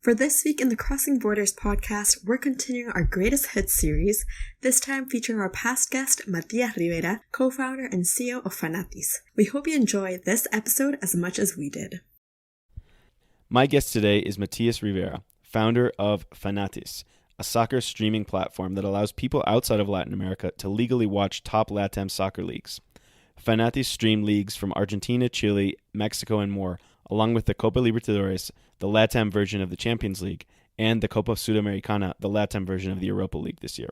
For this week in the Crossing Borders podcast, we're continuing our greatest hits series, this time featuring our past guest, Matias Rivera, co-founder and CEO of Fanatiz. We hope you enjoy this episode as much as we did. My guest today is Matias Rivera, founder of Fanatiz, a soccer streaming platform that allows people outside of Latin America to legally watch top LATAM soccer leagues. Fanatiz stream leagues from Argentina, Chile, Mexico, and more, along with the Copa Libertadores, the LATAM version of the Champions League, and the Copa Sudamericana, the LATAM version of the Europa League this year.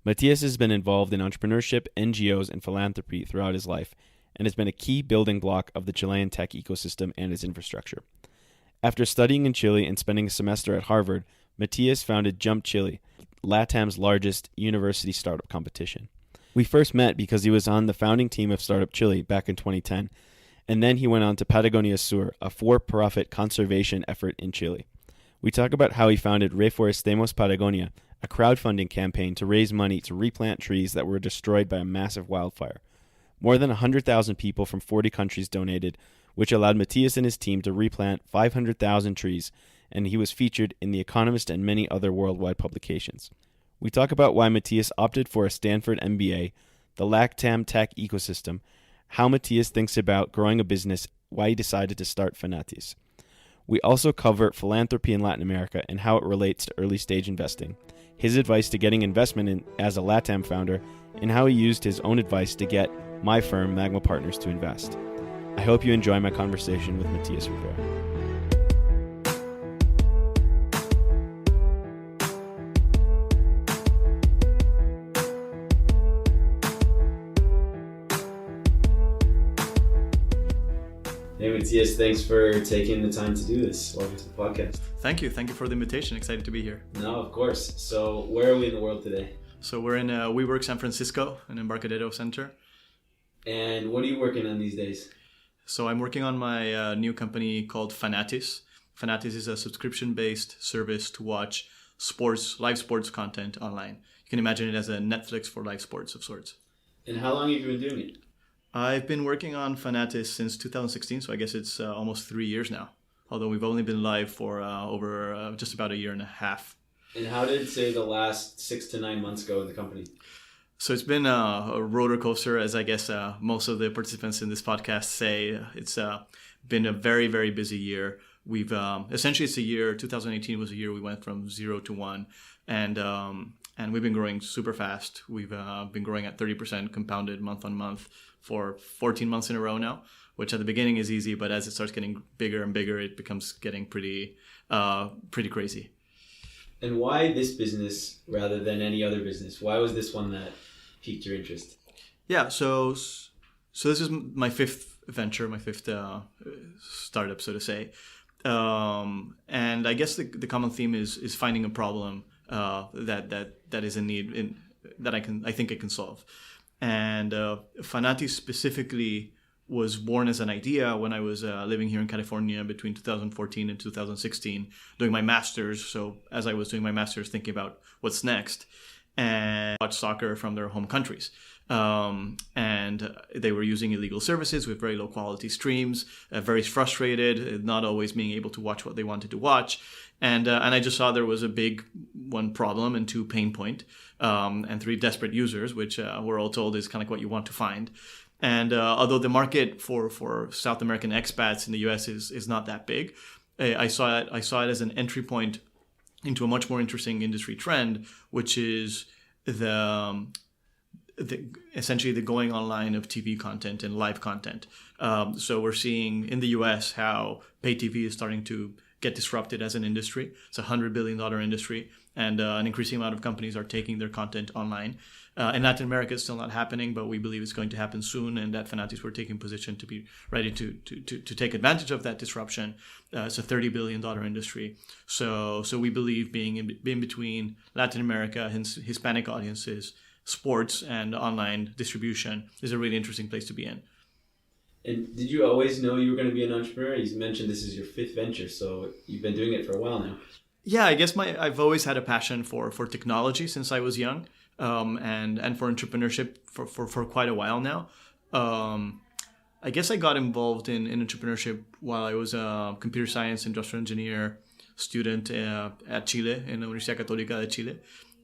Matias has been involved in entrepreneurship, NGOs, and philanthropy throughout his life, and has been a key building block of the Chilean tech ecosystem and its infrastructure. After studying in Chile and spending a semester at Harvard, Matias founded Jump Chile, LATAM's largest university startup competition. We first met because he was on the founding team of Start-Up Chile back in 2010, and then he went on to Patagonia Sur, a for-profit conservation effort in Chile. We talk about how he founded Reforestemos Patagonia, a crowdfunding campaign to raise money to replant trees that were destroyed by a massive wildfire. More than 100,000 people from 40 countries donated, which allowed Matias and his team to replant 500,000 trees, and he was featured in The Economist and many other worldwide publications. We talk about why Matias opted for a Stanford MBA, the LATAM tech ecosystem, how Matias thinks about growing a business, why he decided to start Fanatiz. We also cover philanthropy in Latin America and how it relates to early stage investing, his advice to getting investment in as a LATAM founder, and how he used his own advice to get my firm, Magma Partners, to invest. I hope you enjoy my conversation with Matias Rivera. Hey Matias, thanks for taking the time to do this. Welcome to the podcast. Thank you for the invitation. Excited to be here. No, of course. So where are we in the world today? So we're in WeWork San Francisco, an Embarcadero Center. And what are you working on these days? So I'm working on my new company called Fanatiz. Fanatiz is a subscription-based service to watch live sports content online. You can imagine it as a Netflix for live sports of sorts. And how long have you been doing it? I've been working on Fanatiz since 2016, so I guess it's almost 3 years now. Although we've only been live for over just about a year and a half. And how did, say, the last 6 to 9 months go in the company? So it's been a roller coaster, as I guess most of the participants in this podcast say. It's been a very, very busy year. We've essentially, it's a year. 2018 was a year we went from 0 to 1, and we've been growing super fast. We've been growing at 30% compounded month on month for 14 months in a row now, which at the beginning is easy, but as it starts getting bigger and bigger, it becomes getting pretty crazy. And why this business rather than any other business? Why was this one that piqued your interest? Yeah, so this is my fifth venture, my fifth startup, so to say. And I guess the common theme is finding a problem that is in need that I think I can solve. And Fanatiz specifically was born as an idea when I was living here in California between 2014 and 2016, doing my master's. So as I was doing my master's, thinking about what's next, and watch soccer from their home countries. And they were using illegal services with very low quality streams, very frustrated, not always being able to watch what they wanted to watch. And I just saw there was a big one problem and two pain point, and three desperate users, which we're all told is kind of like what you want to find. And although the market for South American expats in the US is not that big, I saw it as an entry point into a much more interesting industry trend, which is essentially the going online of TV content and live content. So we're seeing in the US how pay TV is starting to get disrupted as an industry. It's a $100 billion industry, and an increasing amount of companies are taking their content online. In Latin America, it's still not happening, but we believe it's going to happen soon, and at Fanatiz, we're taking position to be ready to take advantage of that disruption. It's a $30 billion industry. So we believe being in between Latin America, Hispanic audiences, sports, and online distribution is a really interesting place to be in. And did you always know you were going to be an entrepreneur? You mentioned this is your fifth venture, so you've been doing it for a while now. Yeah, I guess I've always had a passion for technology since I was young, and for entrepreneurship for quite a while now. I guess I got involved in entrepreneurship while I was a computer science industrial engineer student at Chile, in the Universidad Católica de Chile.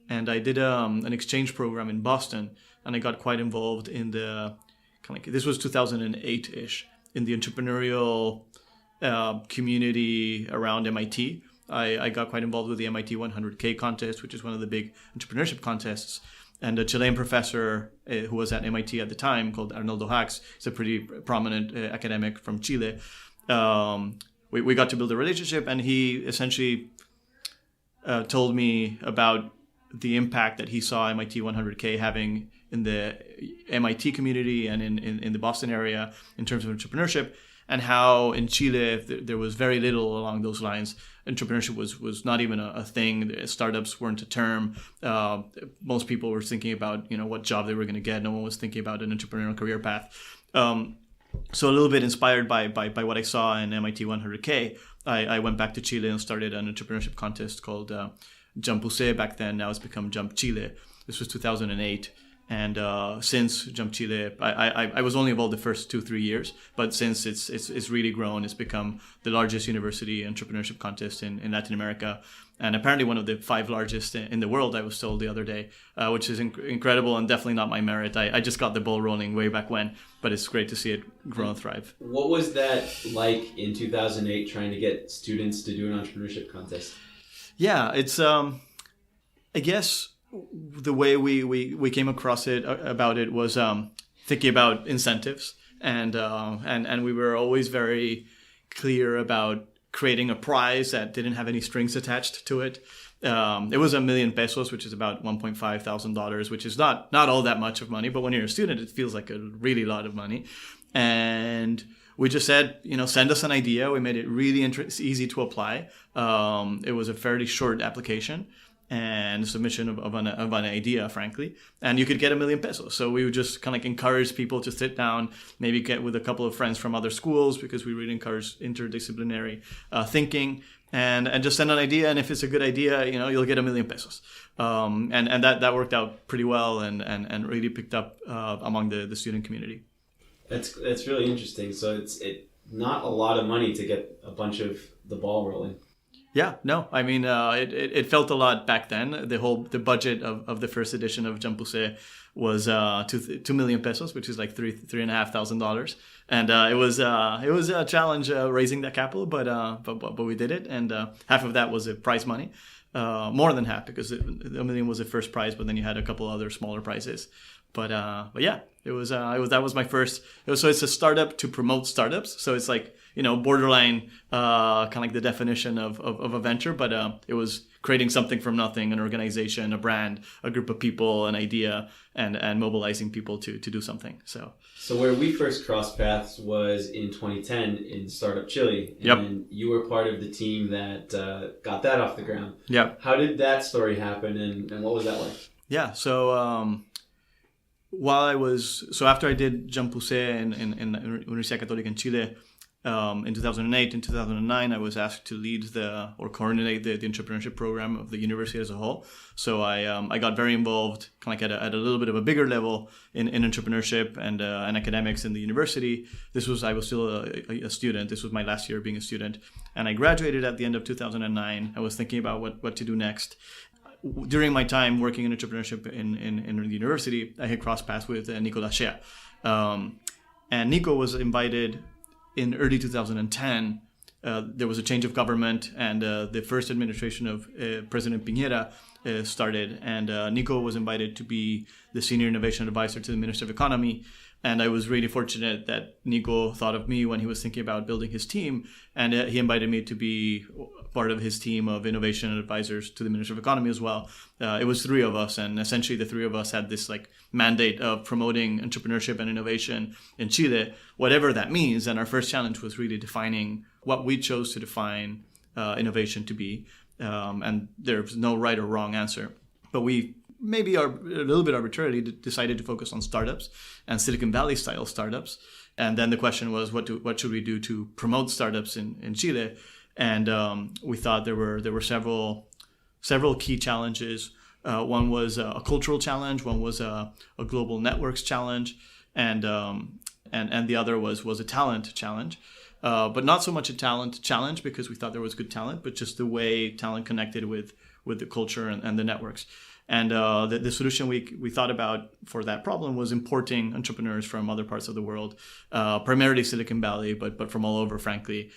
And I did an exchange program in Boston, and I got quite involved in the, this was 2008-ish, in the entrepreneurial community around MIT. I got quite involved with the MIT 100K contest, which is one of the big entrepreneurship contests. And a Chilean professor who was at MIT at the time, called Arnoldo Hacks, is a pretty prominent academic from Chile. We got to build a relationship, and he essentially told me about the impact that he saw MIT 100K having in the MIT community and in the Boston area in terms of entrepreneurship, and how in Chile there was very little along those lines. Entrepreneurship was not even a thing. Startups weren't a term. Most people were thinking about what job they were going to get. No one was thinking about an entrepreneurial career path. So a little bit inspired by what I saw in MIT 100K, I went back to Chile and started an entrepreneurship contest called Jump UC back then. Now it's become Jump Chile. This was 2008. And since Jump Chile, I was only involved the first 2-3 years, but since it's really grown, it's become the largest university entrepreneurship contest in Latin America, and apparently one of the 5 largest in the world, I was told the other day, which is incredible and definitely not my merit. I just got the ball rolling way back when, but it's great to see it grow and thrive. What was that like in 2008, trying to get students to do an entrepreneurship contest? Yeah, it's I guess the way we came across it about it was thinking about incentives, and we were always very clear about creating a prize that didn't have any strings attached to it. It was $1 million pesos, which is about $1,500, which is not all that much of money, but when you're a student, it feels like a really lot of money. And we just said, send us an idea. We made it really easy to apply. It was a fairly short application and submission of an idea, frankly, and you could get $1 million pesos. So we would just kind of encourage people to sit down, maybe get with a couple of friends from other schools, because we really encourage interdisciplinary thinking, and just send an idea. And if it's a good idea, you'll get $1 million pesos. And that worked out pretty well and really picked up among the student community. That's really interesting. So it's not a lot of money to get a bunch of the ball rolling. Yeah, no, I mean, it felt a lot back then. The budget of the first edition of Jump UC was 2 million pesos, which is like $3,500, and it was a challenge raising that capital, but we did it, and half of that was prize money, more than half, because $1 million was the first prize, but then you had a couple other smaller prizes. But yeah, that was my first. So it's a startup to promote startups. So it's like, borderline kind of like the definition of a venture, but it was creating something from nothing, an organization, a brand, a group of people, an idea, and mobilizing people to do something. So where we first crossed paths was in 2010 in Start-Up Chile. And you were part of the team that got that off the ground. Yep. How did that story happen, and what was that like? Yeah, so after I did Jump UC in Universidad Católica in Chile, in 2008 and 2009, I was asked to lead coordinate the entrepreneurship program of the university as a whole. So I got very involved, kind of like at a little bit of a bigger level in entrepreneurship and academics in the university. I was still a student. This was my last year being a student, and I graduated at the end of 2009. I was thinking about what to do next. During my time working in entrepreneurship in the university, I had crossed paths with Nico Lachea. And Nico was invited in early 2010. There was a change of government, and the first administration of President Piñera started. And Nico was invited to be the senior innovation advisor to the Minister of Economy. And I was really fortunate that Nico thought of me when he was thinking about building his team, and he invited me to be part of his team of innovation advisors to the Minister of Economy as well. It was 3 of us, and essentially the 3 of us had this mandate of promoting entrepreneurship and innovation in Chile, whatever that means. And our first challenge was really defining what we chose to define innovation to be. And there's no right or wrong answer, but we maybe a little bit arbitrarily decided to focus on startups and Silicon Valley style startups. And then the question was, what should we do to promote startups in Chile? And we thought there were several key challenges. One was a cultural challenge, one was a global networks challenge, and the other was a talent challenge. but not so much a talent challenge because we thought there was good talent, but just the way talent connected with the culture and the networks. And the solution we thought about for that problem was importing entrepreneurs from other parts of the world, primarily Silicon Valley, but from all over, frankly,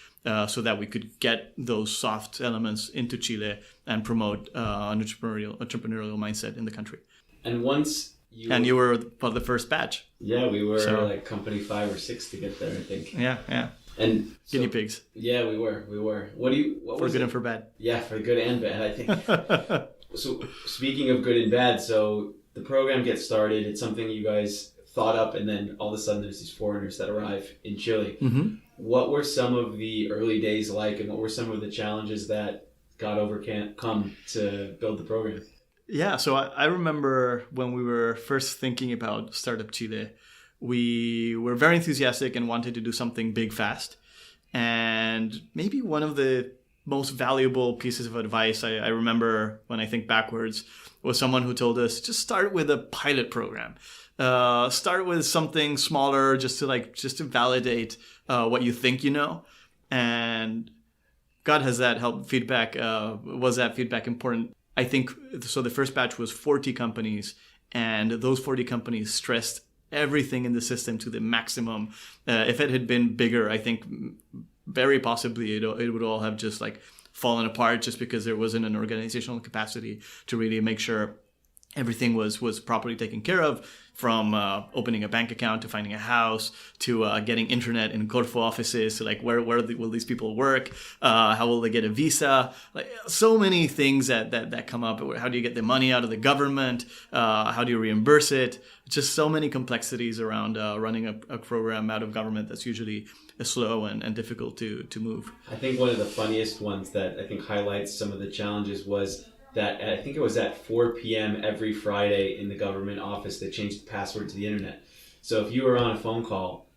so that we could get those soft elements into Chile and promote an entrepreneurial mindset in the country. And once you were part of the first batch. Yeah, we were like company 5 or 6 to get there, I think. Yeah. And guinea pigs. Yeah, we were. What for good and for bad. Yeah, for good and bad, I think. So speaking of good and bad, so the program gets started. It's something you guys thought up, and then all of a sudden there's these foreigners that arrive in Chile. Mm-hmm. What were some of the early days like, and what were some of the challenges that got overcome to build the program? Yeah, so I remember when we were first thinking about Startup Chile, we were very enthusiastic and wanted to do something big fast. And maybe one of the most valuable pieces of advice I remember when I think backwards was someone who told us, just start with a pilot program. Start with something smaller just to validate what you think you know. And God, has that helped feedback? Was that feedback important? I think so. The first batch was 40 companies, and those 40 companies stressed everything in the system to the maximum. If it had been bigger, I think very possibly it would all have just like fallen apart just because there wasn't an organizational capacity to really make sure everything was properly taken care of, from opening a bank account to finding a house to getting internet in Corfo offices to like where will these people work, how will they get a visa, like so many things that come up. How do you get the money out of the government, how do you reimburse it, just so many complexities around running a program out of government that's usually slow and difficult to move. I think one of the funniest ones that I think highlights some of the challenges was that I think it was at 4 p.m. every Friday in the government office they changed the password to the internet. So if you were on a phone call,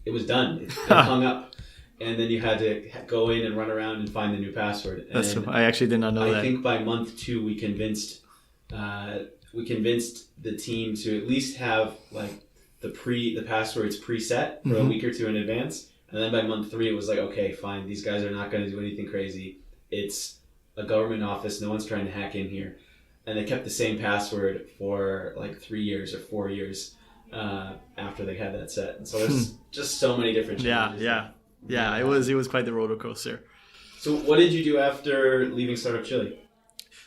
it was done. It hung up. And then you had to go in and run around and find the new password. I actually did not know that. I think by month 2 we convinced the team to at least have like the passwords preset for a week or two in advance. And then by month 3 it was like, okay, fine, these guys are not going to do anything crazy. It's a government office, no one's trying to hack in here. And they kept the same password for like 3 years or 4 years after they had that set. And so there's just so many different challenges. Yeah. It was quite the roller coaster. So what did you do after leaving Startup Chile?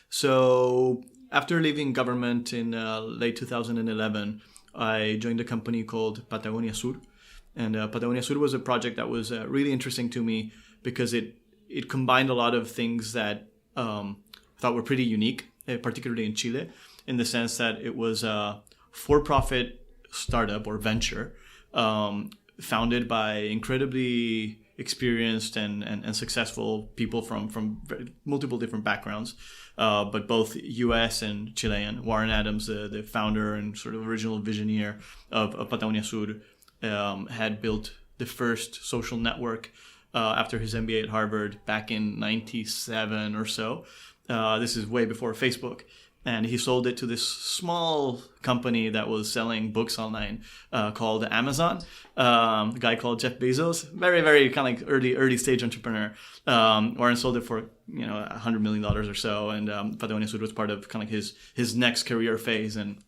So after leaving government in late 2011, I joined a company called Patagonia Sur. And Patagonia Sur was a project that was really interesting to me because it combined a lot of things that I thought were pretty unique, particularly in Chile, in the sense that it was a for-profit startup or venture founded by incredibly experienced and successful people from multiple different backgrounds, but both U.S. and Chilean. Warren Adams, the founder and sort of original visioneer of Patagonia Sur, had built the first social network after his MBA at Harvard back in 97 or so. This is way before Facebook. And he sold it to this small company that was selling books online called Amazon. A guy called Jeff Bezos, very, very kind of like early stage entrepreneur. Warren sold it for $100 million or so. And Patagonia Sur was part of kind of like his next career phase and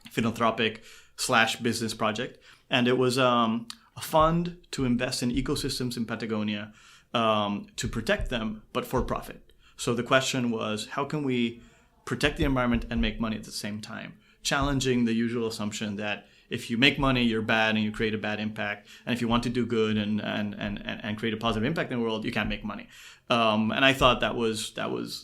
philanthropic / business project. And it was a fund to invest in ecosystems in Patagonia to protect them, but for profit. So the question was, how can we protect the environment and make money at the same time? Challenging the usual assumption that if you make money, you're bad and you create a bad impact. And if you want to do good and create a positive impact in the world, you can't make money. And I thought that was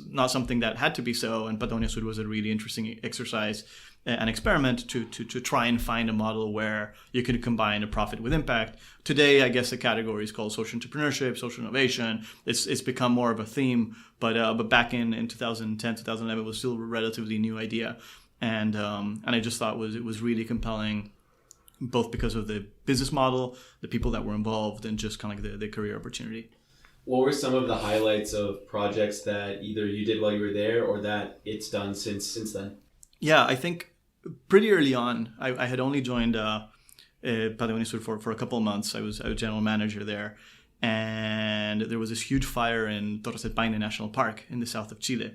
not something that had to be so. And Patagonia Sur was a really interesting exercise, an experiment to try and find a model where you could combine a profit with impact. Today, I guess the category is called social entrepreneurship, social innovation. It's become more of a theme, but back in 2010, 2011, it was still a relatively new idea. And I just thought it was really compelling, both because of the business model, the people that were involved, and just kind of like the career opportunity. What were some of the highlights of projects that either you did while you were there or that it's done since then? Yeah, I think pretty early on, I had only joined Patagonia Sur for a couple of months. I was general manager there. and there was this huge fire in Torres del Paine National Park in the south of Chile.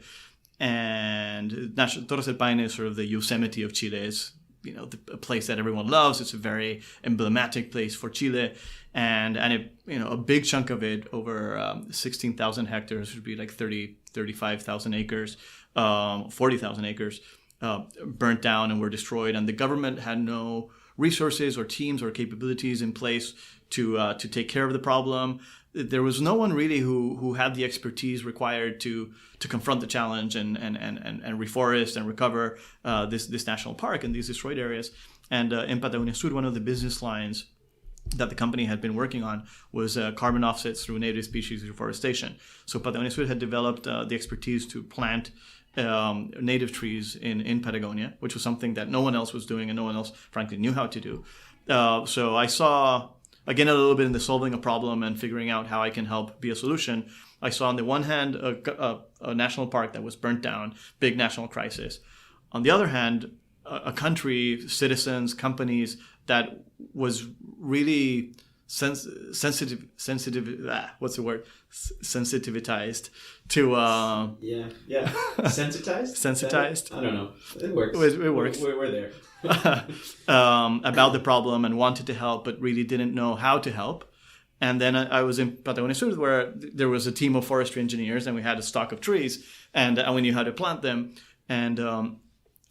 And Torres del Paine is sort of the Yosemite of Chile. It's, a place that everyone loves. It's a very emblematic place for Chile. And it, a big chunk of it, over 16,000 hectares, would be like 35,000 acres, 40,000 acres, burnt down and were destroyed. And the government had no resources or teams or capabilities in place to take care of the problem. There was no one really who had the expertise required to confront the challenge and reforest and recover this national park and these destroyed areas. And in Patagonia Sur, one of the business lines that the company had been working on was carbon offsets through native species reforestation. So Patagonia Sur had developed the expertise to plant native trees in Patagonia, which was something that no one else was doing and no one else, frankly, knew how to do. So I saw, again, a little bit in the solving a problem and figuring out how I can help be a solution. I saw on the one hand a national park that was burnt down, big national crisis. On the other hand, a country, citizens, companies that was really sensitivized to sensitized. I don't know. It works. It works. We're there. About the problem and wanted to help, but really didn't know how to help. And then I was in Patagonia Sur, where there was a team of forestry engineers, and we had a stock of trees, and we knew how to plant them. And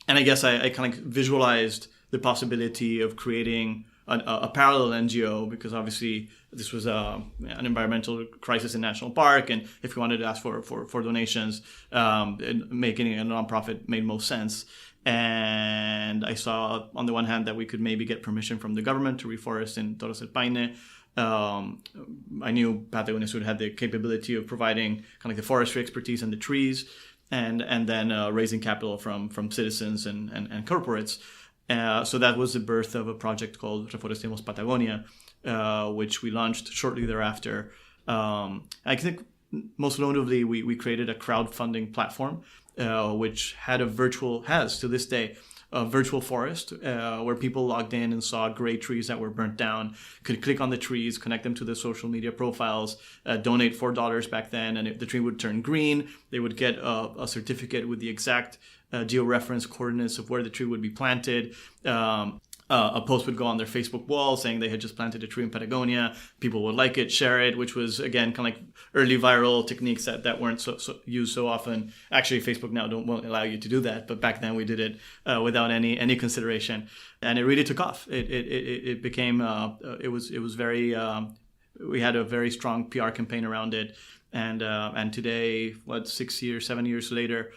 I guess I kind of visualized the possibility of creating a parallel NGO, because obviously this was an environmental crisis in national park, and if we wanted to ask for donations, making a nonprofit made most sense. And I saw on the one hand that we could maybe get permission from the government to reforest in Torres del Paine. I knew Patagonia Sur had the capability of providing kind of like the forestry expertise and the trees, and then raising capital from citizens and corporates. So that was the birth of a project called Reforestemos Patagonia, which we launched shortly thereafter. I think most notably, we created a crowdfunding platform, which has to this day a virtual forest where people logged in and saw great trees that were burnt down, could click on the trees, connect them to the social media profiles, donate $4 back then, and if the tree would turn green, they would get a certificate with the exact georeference coordinates of where the tree would be planted. A post would go on their Facebook wall saying they had just planted a tree in Patagonia. People would like it, share it, which was, again, kind of like early viral techniques that weren't so used so often. Actually, Facebook now won't allow you to do that, but back then we did it without any consideration, and it really took off. It became it was very we had a very strong PR campaign around it, and today, 7 years later,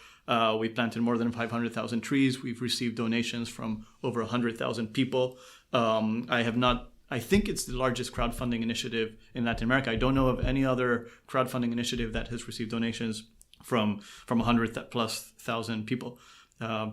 we planted more than 500,000 trees. We've received donations from over 100,000 people. I think it's the largest crowdfunding initiative in Latin America. I don't know of any other crowdfunding initiative that has received donations from 100,000+ people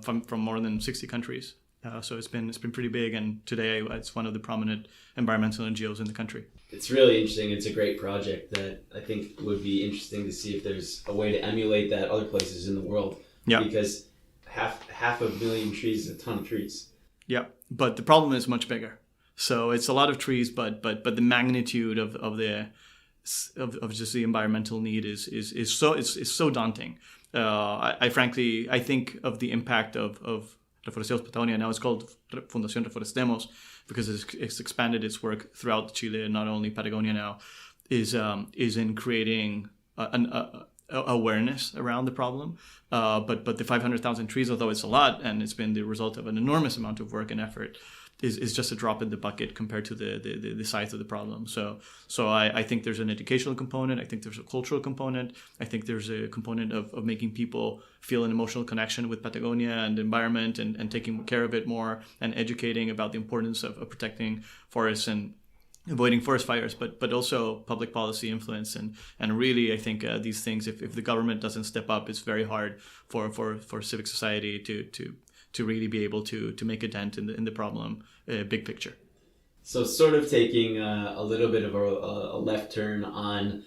from more than 60 countries. So it's been pretty big, and today it's one of the prominent environmental NGOs in the country. It's really interesting. It's a great project that I think would be interesting to see if there's a way to emulate that other places in the world. Yeah. Because half a million trees is a ton of trees. Yeah, but the problem is much bigger. So it's a lot of trees, but the magnitude of just the environmental need is so daunting. I frankly think of the impact of Reforestemos Patagonia. Now it's called Fundación Reforestemos because it's expanded its work throughout Chile, and not only Patagonia now, is in creating awareness around the problem. But the 500,000 trees, although it's a lot and it's been the result of an enormous amount of work and effort, is just a drop in the bucket compared to the size of the problem. So I think there's an educational component. I think there's a cultural component. I think there's a component of making people feel an emotional connection with Patagonia and the environment and taking care of it more, and educating about the importance of protecting forests and avoiding forest fires, but also public policy influence. And really, I think these things, if the government doesn't step up, it's very hard for civic society to really be able to make a dent in the problem, big picture. So sort of taking a little bit of a left turn on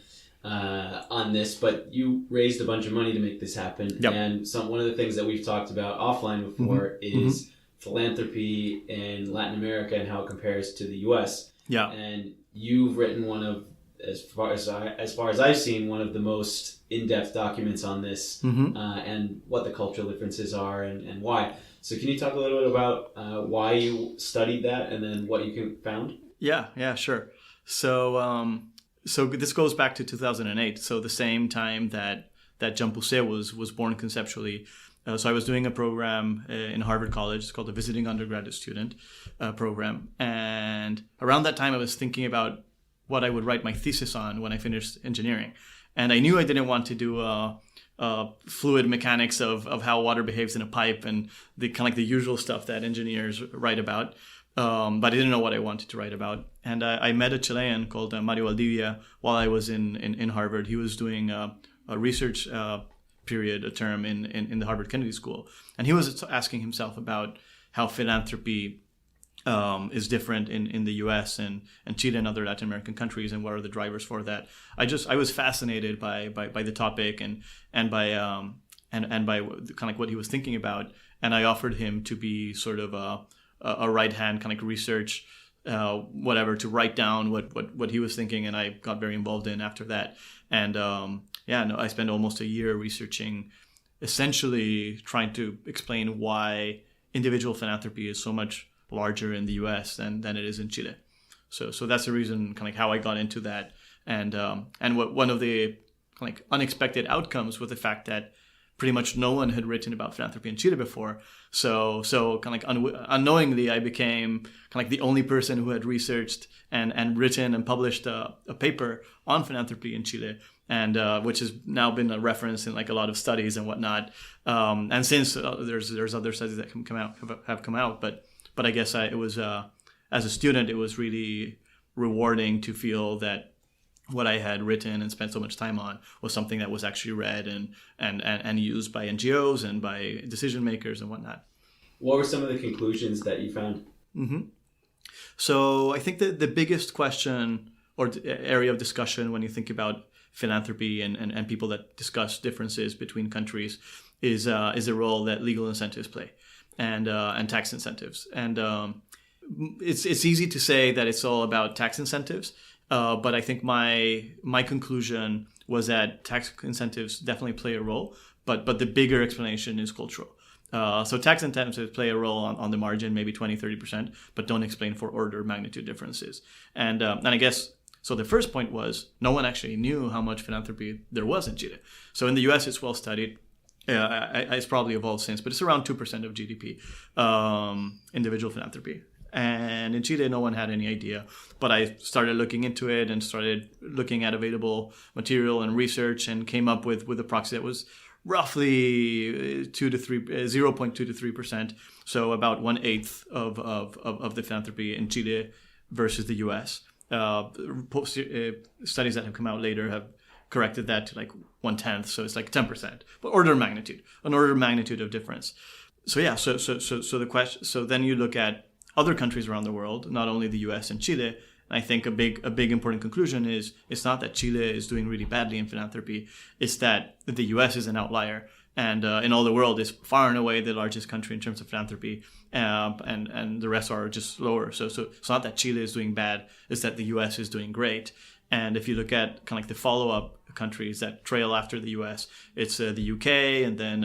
this, but you raised a bunch of money to make this happen. Yep. And one of the things that we've talked about offline before is philanthropy in Latin America and how it compares to the U.S. Yeah. And you've written one of as far as I've seen, one of the most in-depth documents on this, and what the cultural differences are and why. So can you talk a little bit about why you studied that and then what you found? Yeah, sure. So this goes back to 2008. So the same time that Jean Pousset was born conceptually. So I was doing a program in Harvard College. It's called the Visiting Undergraduate Student program. And around that time, I was thinking about what I would write my thesis on when I finished engineering. And I knew I didn't want to do fluid mechanics of how water behaves in a pipe and the kind of like the usual stuff that engineers write about. But I didn't know what I wanted to write about. And I met a Chilean called Mario Valdivia while I was in Harvard. He was doing a research a term in the Harvard Kennedy School. And he was asking himself about how philanthropy is different in the US and Chile and other Latin American countries, and what are the drivers for that. I was fascinated by the topic and by kind of like what he was thinking about. And I offered him to be sort of a right hand kind of like research to write down what he was thinking, and I got very involved in after that. And I spent almost a year researching, essentially trying to explain why individual philanthropy is so much larger in the US than it is in Chile. So that's the reason kind of like how I got into that. And what one of the kind of like unexpected outcomes was the fact that pretty much no one had written about philanthropy in Chile before. So kind of like unknowingly, I became kind of like the only person who had researched and written and published a paper on philanthropy in Chile, and which has now been a reference in like a lot of studies and whatnot. And since there's other studies that have come out, but I guess it was as a student, it was really rewarding to feel that what I had written and spent so much time on was something that was actually read and used by NGOs and by decision makers and whatnot. What were some of the conclusions that you found? So I think that the biggest question or area of discussion when you think about philanthropy and people that discuss differences between countries is the role that legal incentives play and tax incentives. And it's easy to say that it's all about tax incentives. But I think my conclusion was that tax incentives definitely play a role, but the bigger explanation is cultural. So tax incentives play a role on the margin, maybe 20-30%, but don't explain for order of magnitude differences. And I guess, so the first point was no one actually knew how much philanthropy there was in Chile. So in the US, it's well studied. It's probably evolved since, but it's around 2% of GDP, individual philanthropy. And in Chile, no one had any idea. But I started looking into it and started looking at available material and research and came up with a proxy that was roughly 0.2 to 3%. So about 1/8 of the philanthropy in Chile versus the US. Studies that have come out later have corrected that to like 1/10. So it's like 10%. But an order of magnitude of difference. So yeah, so the question. So then you look at other countries around the world, not only the US and Chile. And I think a big important conclusion is it's not that Chile is doing really badly in philanthropy. It's that the US is an outlier. And in all the world, is far and away the largest country in terms of philanthropy. And the rest are just lower. So it's not that Chile is doing bad. It's that the US is doing great. And if you look at kind of like the follow-up countries that trail after the US, it's the UK and then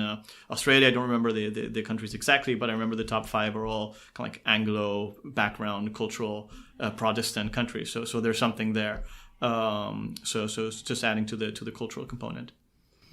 Australia. I don't remember the countries exactly, but I remember the top 5 are all kind of like Anglo background, cultural, Protestant countries. So there's something there. So it's just adding to the cultural component.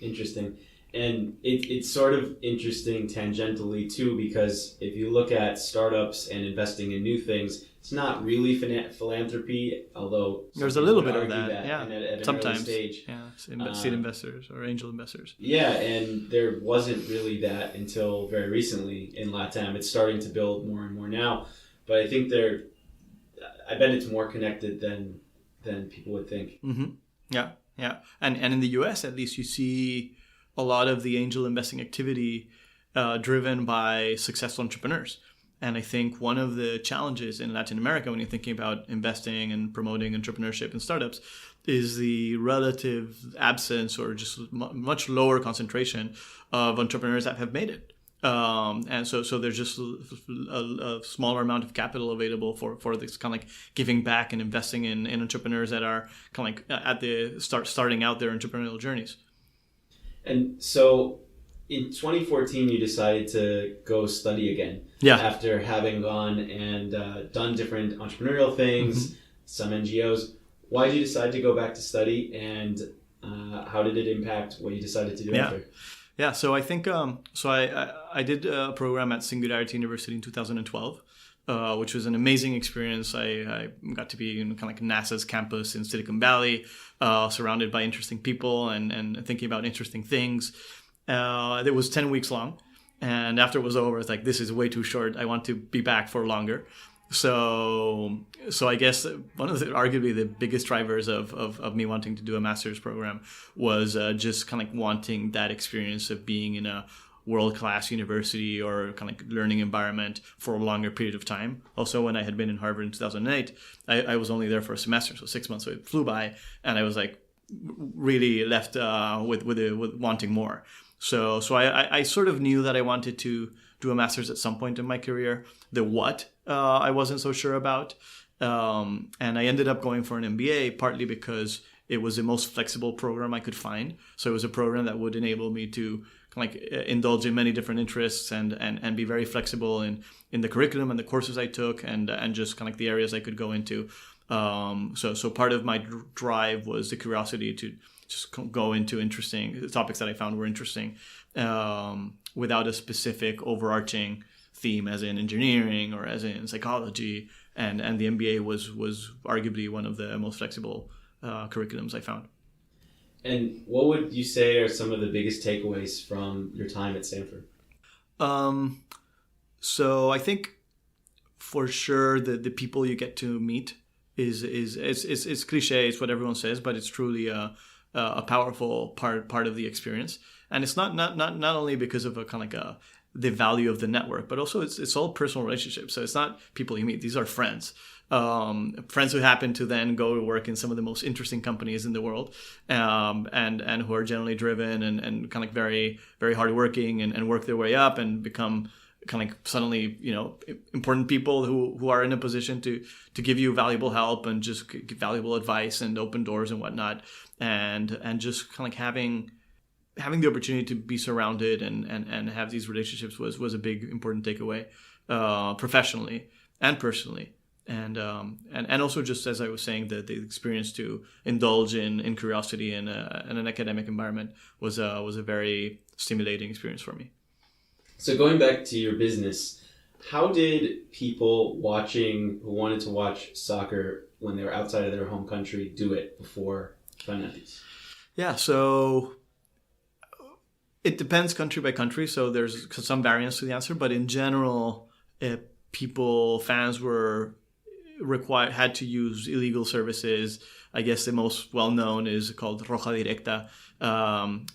Interesting. And it's sort of interesting tangentially too, because if you look at startups and investing in new things, it's not really philanthropy, although there's a little bit of that. Yeah, at sometimes. An early stage. Yeah, seed investors or angel investors. Yeah, and there wasn't really that until very recently in LATAM. It's starting to build more and more now, but I think I bet it's more connected than people would think. Mm-hmm. Yeah, and in the US at least you see a lot of the angel investing activity driven by successful entrepreneurs. And I think one of the challenges in Latin America when you're thinking about investing and promoting entrepreneurship and startups is the relative absence or just much lower concentration of entrepreneurs that have made it. And so there's just a smaller amount of capital available for this kind of like giving back and investing in entrepreneurs that are kind of like at the starting out their entrepreneurial journeys. And so in 2014, you decided to go study again. Yeah. After having gone and done different entrepreneurial things, some NGOs. Why did you decide to go back to study, and how did it impact what you decided to do after? Yeah, so I think I did a program at Singularity University in 2012, which was an amazing experience. I got to be in kind of like NASA's campus in Silicon Valley, surrounded by interesting people and thinking about interesting things. It was 10 weeks long, and after it was over, it's like, this is way too short. I want to be back for longer. So I guess one of arguably the biggest drivers of me wanting to do a master's program was just kind of like wanting that experience of being in a world-class university or kind of like learning environment for a longer period of time. Also, when I had been in Harvard in 2008, I was only there for a semester, so 6 months, so it flew by, and I was like really left with wanting more. So I sort of knew that I wanted to do a master's at some point in my career. The what I wasn't so sure about. And I ended up going for an MBA, partly because it was the most flexible program I could find. So it was a program that would enable me to kind of like indulge in many different interests and be very flexible in the curriculum and the courses I took and just kind of like the areas I could go into. So part of my drive was the curiosity to just go into interesting topics that I found were interesting without a specific overarching theme, as in engineering or as in psychology. And the MBA was arguably one of the most flexible curriculums I found. And what would you say are some of the biggest takeaways from your time at Stanford? So I think for sure the people you get to meet is it's cliche, it's what everyone says, but it's truly a powerful part of the experience. And it's not only because of a kind of like the value of the network, but also it's all personal relationships. So it's not people you meet; these are friends, friends who happen to then go to work in some of the most interesting companies in the world, and who are generally driven and kind of like very very hardworking and work their way up and become kind of like suddenly important people who are in a position to give you valuable help and just give valuable advice and open doors and whatnot, and just kind of like having the opportunity to be surrounded and have these relationships was a big important takeaway, professionally and personally, and also just as I was saying, the experience to indulge in curiosity in an academic environment was a very stimulating experience for me. So going back to your business, how did people who wanted to watch soccer when they were outside of their home country do it before Fanatiz? Yeah, so it depends country by country. So there's some variance to the answer, but in general, fans were had to use illegal services. I guess the most well-known is called Roja Directa,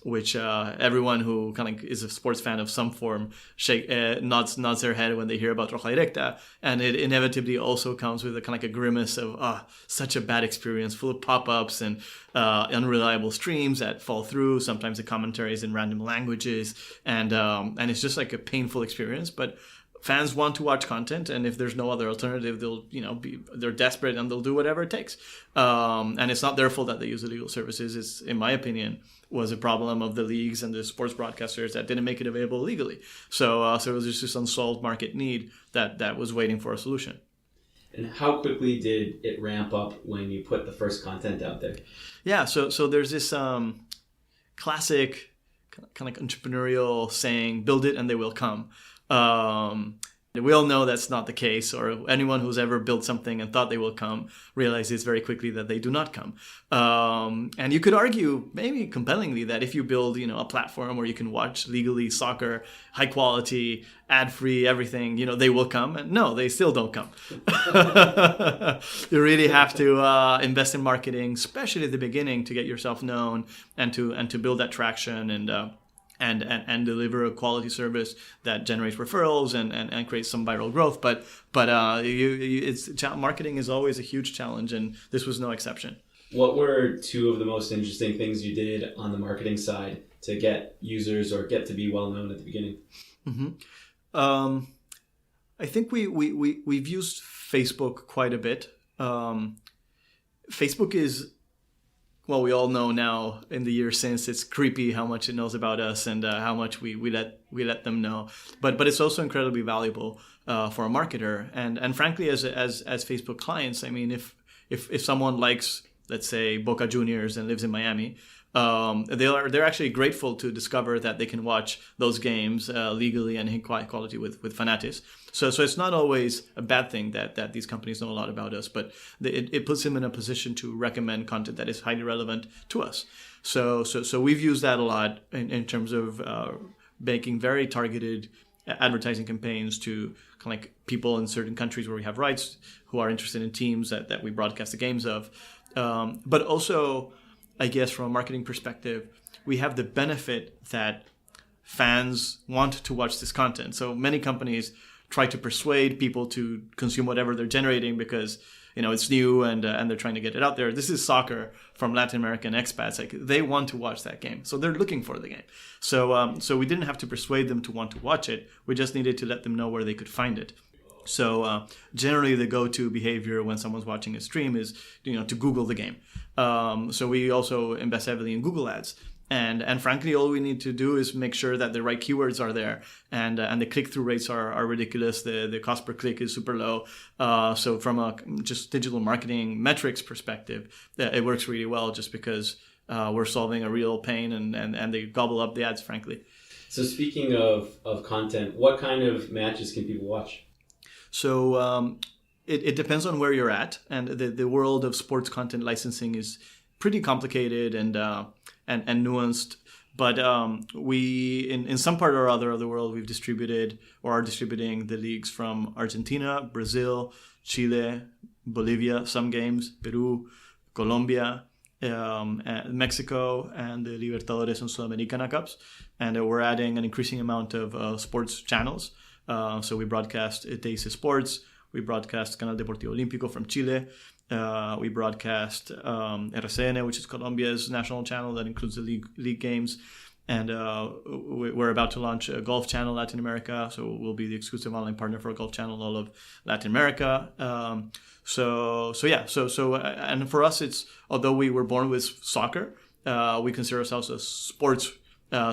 which everyone who kind of is a sports fan of some form nods their head when they hear about Roja Directa. And it inevitably also comes with a kind of like a grimace of such a bad experience, full of pop-ups and unreliable streams that fall through. Sometimes the commentary is in random languages, and it's just like a painful experience. But fans want to watch content, and if there's no other alternative, they're desperate and they'll do whatever it takes. And it's not their fault that they use illegal services. It's, in my opinion, was a problem of the leagues and the sports broadcasters that didn't make it available legally. So it was just this unsolved market need that was waiting for a solution. And how quickly did it ramp up when you put the first content out there? Yeah, so there's this classic kind of entrepreneurial saying, build it and they will come. We all know that's not the case, or anyone who's ever built something and thought they will come realizes very quickly that they do not come. And you could argue, maybe compellingly, that if you build, a platform where you can watch legally soccer, high quality, ad-free, everything, they will come. And no, they still don't come. You really have to invest in marketing, especially at the beginning, to get yourself known and to build that traction and deliver a quality service that generates referrals and creates some viral growth. But marketing is always a huge challenge, and this was no exception. What were two of the most interesting things you did on the marketing side to get users or get to be well known at the beginning? I think we've used Facebook quite a bit. Facebook is, well, we all know now in the years since, it's creepy how much it knows about us and how much we let them know. But it's also incredibly valuable for a marketer. And frankly, as Facebook clients, I mean, if someone likes, let's say, Boca Juniors and lives in Miami, they're actually grateful to discover that they can watch those games legally and in quality with Fanatiz. So it's not always a bad thing that these companies know a lot about us, but it puts them in a position to recommend content that is highly relevant to us. So we've used that a lot in terms of making very targeted advertising campaigns to kind of like people in certain countries where we have rights who are interested in teams that we broadcast the games of. But also, I guess from a marketing perspective, we have the benefit that fans want to watch this content. So many companies try to persuade people to consume whatever they're generating because, you know, it's new and they're trying to get it out there. This is soccer from Latin American expats. Like, they want to watch that game, so they're looking for the game. So we didn't have to persuade them to want to watch it. We just needed to let them know where they could find it. So generally, the go-to behavior when someone's watching a stream is, you know, to Google the game. So we also invest heavily in Google Ads. And frankly, all we need to do is make sure that the right keywords are there, and the click-through rates are ridiculous. The cost per click is super low. So from a just digital marketing metrics perspective, it works really well just because we're solving a real pain, and they gobble up the ads, frankly. So speaking of content, what kind of matches can people watch? So it depends on where you're at, and the world of sports content licensing is pretty complicated and nuanced. But we, in some part or other of the world, we've distributed or are distributing the leagues from Argentina, Brazil, Chile, Bolivia, some games, Peru, Colombia, Mexico, and the Libertadores and Sudamericana Cups. And we're adding an increasing amount of sports channels. So we broadcast Teis Sports, we broadcast Canal Deportivo Olímpico from Chile, we broadcast RCN, which is Colombia's national channel that includes the league games, and we're about to launch a golf channel Latin America, so we'll be the exclusive online partner for a golf channel all of Latin America. And for us, it's, although we were born with soccer, we consider ourselves a sports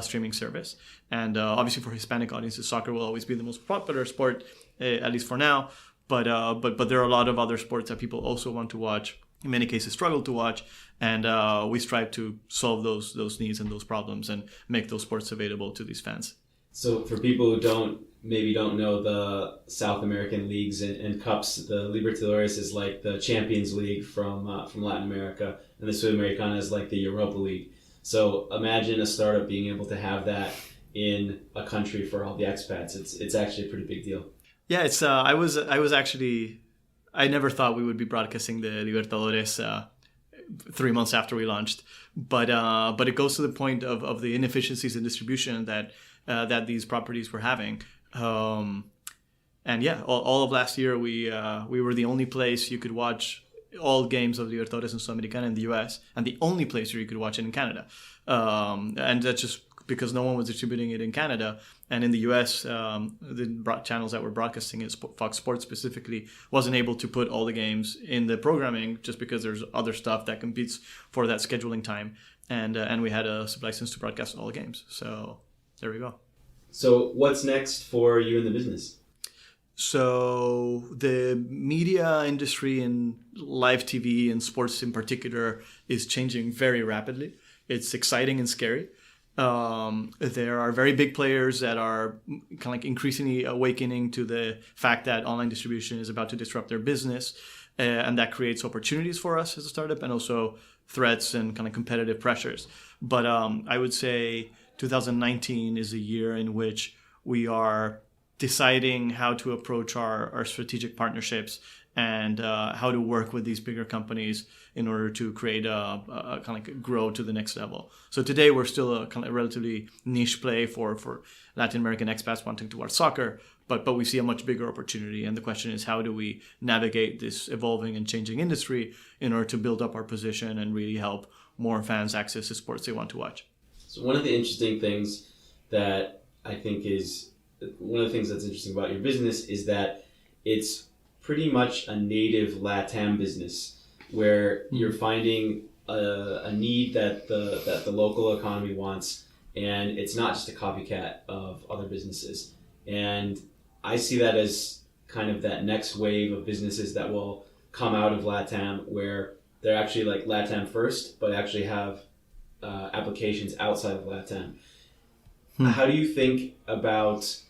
streaming service. And obviously for Hispanic audiences, soccer will always be the most popular sport, at least for now. But there are a lot of other sports that people also want to watch, in many cases struggle to watch. And we strive to solve those needs and those problems and make those sports available to these fans. So for people who maybe don't know the South American leagues and cups, the Libertadores is like the Champions League from Latin America, and the Sudamericana is like the Europa League. So imagine a startup being able to have that in a country for all the expats. It's actually a pretty big deal. Yeah, it's I never thought we would be broadcasting the Libertadores 3 months after we launched, but it goes to the point of the inefficiencies in distribution that these properties were having. And yeah, all of last year we were the only place you could watch all games of Libertadores and Sudamericana in the US, and the only place where you could watch it in Canada. And that's just because no one was distributing it in Canada. And in the US, the channels that were broadcasting it, Fox Sports specifically, wasn't able to put all the games in the programming just because there's other stuff that competes for that scheduling time. And we had a sublicense to broadcast all the games. So there we go. So what's next for you in the business? So the media industry and live TV and sports in particular is changing very rapidly. It's exciting and scary. There are very big players that are kind of like increasingly awakening to the fact that online distribution is about to disrupt their business, and that creates opportunities for us as a startup and also threats and kind of competitive pressures. But I would say 2019 is a year in which we are deciding how to approach our strategic partnerships and how to work with these bigger companies in order to create a kind of like grow to the next level. So today we're still a kind of relatively niche play for Latin American expats wanting to watch soccer, but we see a much bigger opportunity. And the question is, how do we navigate this evolving and changing industry in order to build up our position and really help more fans access the sports they want to watch? So one of the interesting things that I think is one of the things that's interesting about your business is that it's pretty much a native LATAM business where you're finding a need that the local economy wants, and it's not just a copycat of other businesses. And I see that as kind of that next wave of businesses that will come out of LATAM where they're actually like LATAM first, but actually have applications outside of LATAM. How do you think about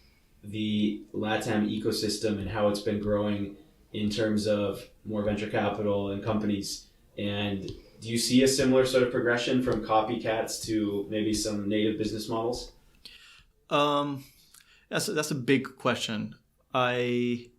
the LATAM ecosystem and how it's been growing in terms of more venture capital and companies? And do you see a similar sort of progression from copycats to maybe some native business models? That's a big question. As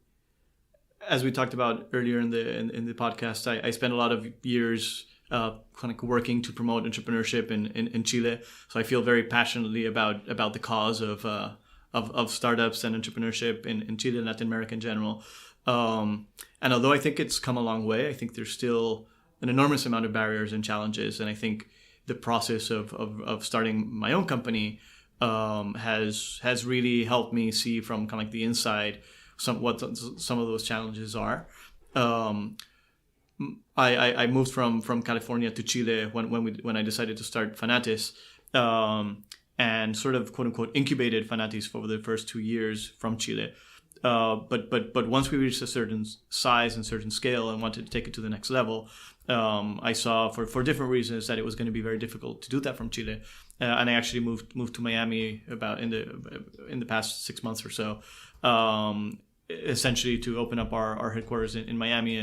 we talked about earlier in the podcast, I spent a lot of years kind of working to promote entrepreneurship in Chile. So I feel very passionately about the cause of startups and entrepreneurship in Chile and Latin America in general. And although I think it's come a long way, I think there's still an enormous amount of barriers and challenges. And I think the process of starting my own company has really helped me see from kind of like the inside what some of those challenges are. I moved from California to Chile when I decided to start Fanatiz, and sort of quote unquote incubated Fanatiz for the first 2 years from Chile. But once we reached a certain size and certain scale and wanted to take it to the next level, I saw for different reasons that it was going to be very difficult to do that from Chile. And I actually moved to Miami about in the past 6 months or so, essentially to open up our headquarters in Miami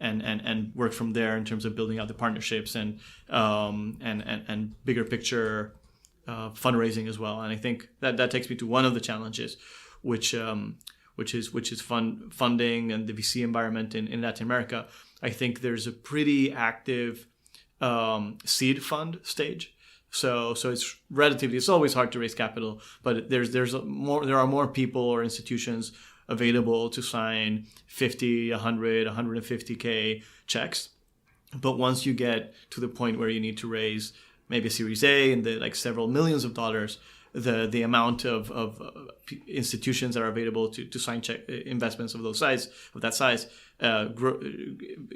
and work from there in terms of building out the partnerships and bigger picture fundraising as well. And I think that takes me to one of the challenges, which is funding and the VC environment in Latin America. I think there's a pretty active seed fund stage. So it's always hard to raise capital, but there are more people or institutions available to sign 50, 100, 150K checks. But once you get to the point where you need to raise maybe a Series A and like several millions of dollars, the amount of institutions that are available to sign check investments of that size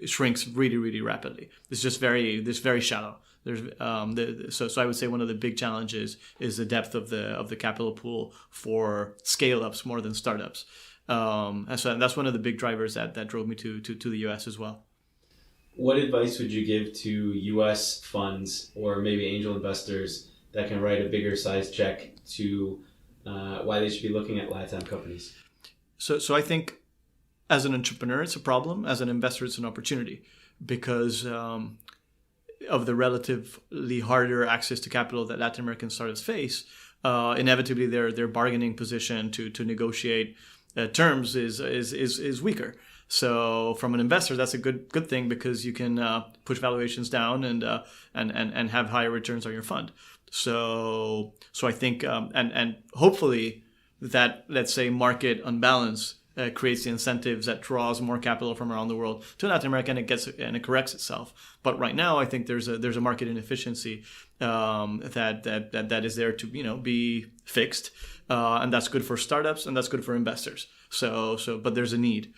shrinks really, really rapidly. It's just very shallow. So I would say one of the big challenges is the depth of the capital pool for scale-ups more than startups. And so that's one of the big drivers that drove me to the US as well. What advice would you give to US funds or maybe angel investors that can write a bigger size check to why they should be looking at LATAM companies? So I think as an entrepreneur, it's a problem. As an investor, it's an opportunity because of the relatively harder access to capital that Latin American startups face. Inevitably, their bargaining position to negotiate terms is weaker. So from an investor, that's a good thing because you can push valuations down and have higher returns on your fund. So I think and hopefully that, let's say, market unbalance creates the incentives that draws more capital from around the world to Latin America, and it corrects itself. But right now, I think there's a market inefficiency that is there to be fixed, and that's good for startups and that's good for investors. But there's a need.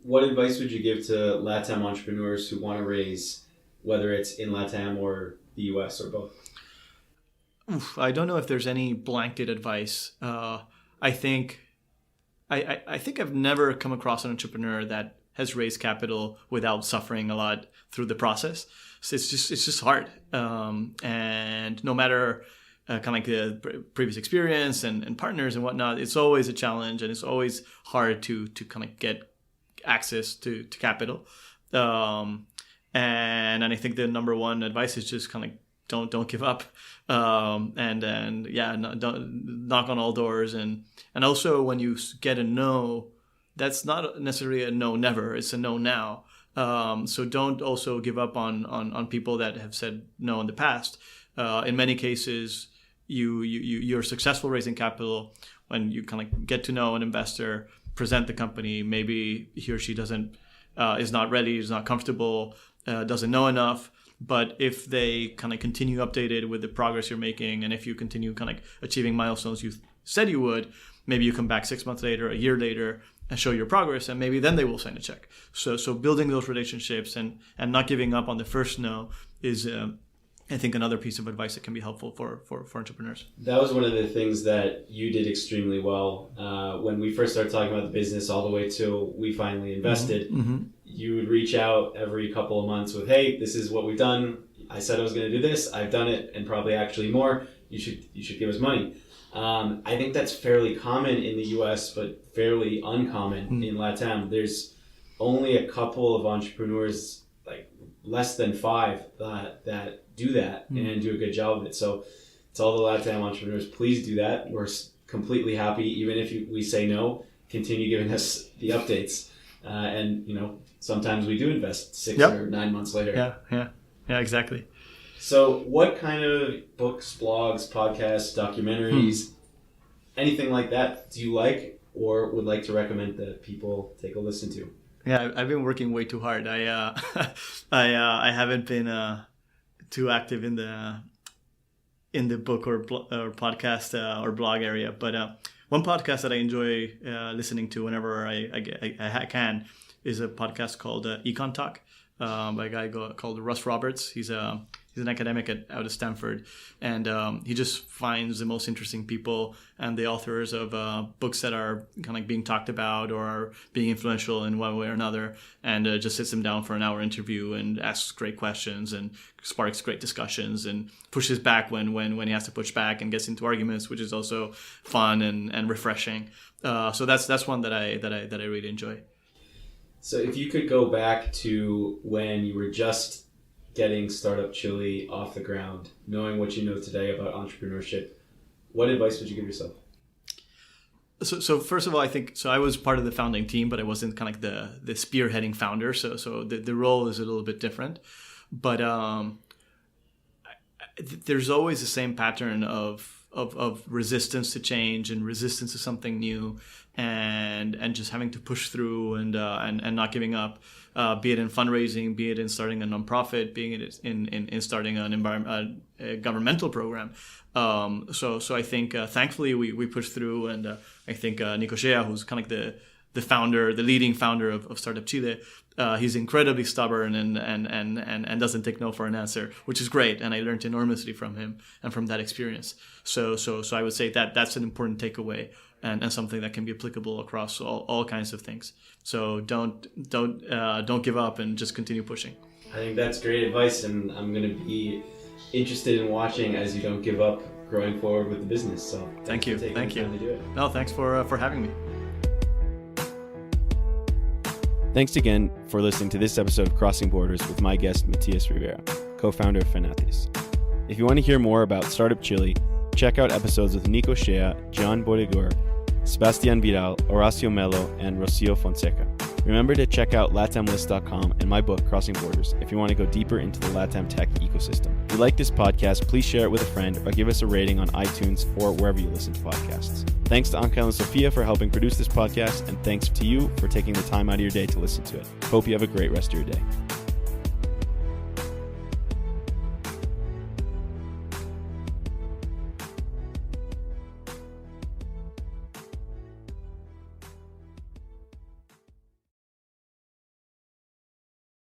What advice would you give to LATAM entrepreneurs who want to raise, whether it's in LATAM or the US or both? I don't know if there's any blanket advice. I think I've never come across an entrepreneur that has raised capital without suffering a lot through the process. So it's just hard. And no matter kind of like the previous experience and partners and whatnot, it's always a challenge and it's always hard to kind of get access to capital. And I think the number one advice is just kind of don't give up. Don't knock on all doors. And also when you get a no, that's not necessarily a no never, it's a no now. So don't also give up on people that have said no in the past. In many cases, you're successful raising capital when you kind of get to know an investor, present the company. Maybe he or she is not ready, is not comfortable, doesn't know enough. But if they kind of continue updated with the progress you're making, and if you continue kind of achieving milestones you said you would, maybe you come back 6 months later, a year later, and show your progress, and maybe then they will sign a check. So building those relationships and not giving up on the first no is, I think, another piece of advice that can be helpful for entrepreneurs. That was one of the things that you did extremely well. When we first started talking about the business all the way till we finally invested, you would reach out every couple of months with, hey, this is what we've done. I said I was going to do this. I've done it, and probably actually more. You should give us money. I think that's fairly common in the U.S., but fairly uncommon in LATAM. There's only a couple of entrepreneurs, like less than 5, that do that and do a good job of it. So to all the LATAM entrepreneurs, please do that. We're completely happy, even if we say no, continue giving us the updates. And, sometimes we do invest 6 or 9 months later. Yeah, exactly. So what kind of books, blogs, podcasts, documentaries, anything like that do you like or would like to recommend that people take a listen to? Yeah, I've been working way too hard. I haven't been too active in the book or podcast or blog area. But one podcast that I enjoy listening to whenever I can is a podcast called Econ Talk by a guy called Russ Roberts. He's an academic out of Stanford, and he just finds the most interesting people and the authors of books that are kind of being talked about or are being influential in one way or another, and just sits them down for an hour interview and asks great questions and sparks great discussions and pushes back when he has to push back and gets into arguments, which is also fun and refreshing. So that's one that I really enjoy. So if you could go back to when you were just getting Start-Up Chile off the ground, knowing what you know today about entrepreneurship, what advice would you give yourself? So first of all, I think, I was part of the founding team, but I wasn't kind of like the spearheading founder. So the role is a little bit different. But there's always the same pattern of resistance to change and resistance to something new, and just having to push through and not giving up, be it in fundraising, be it in starting a nonprofit, be it in starting a governmental program. So I think thankfully we pushed through, and I think Nico Shea, who's kind of like the founder, the leading founder of Start-Up Chile, he's incredibly stubborn and doesn't take no for an answer, which is great. And I learned enormously from him and from that experience. So I would say that's an important takeaway and something that can be applicable across all kinds of things. So don't give up and just continue pushing. I think that's great advice, and I'm going to be interested in watching as you don't give up growing forward with the business. So thank you. To do it. No, thanks for having me. Thanks again for listening to this episode of Crossing Borders with my guest, Matias Rivera, co-founder of Fanatiz. If you want to hear more about Start-Up Chile, check out episodes with Nico Shea, John Bodegur, Sebastian Vidal, Horacio Melo, and Rocio Fonseca. Remember to check out latamlist.com and my book, Crossing Borders, if you want to go deeper into the LATAM tech ecosystem. If you like this podcast, please share it with a friend or give us a rating on iTunes or wherever you listen to podcasts. Thanks to Ankel and Sophia for helping produce this podcast, and thanks to you for taking the time out of your day to listen to it. Hope you have a great rest of your day.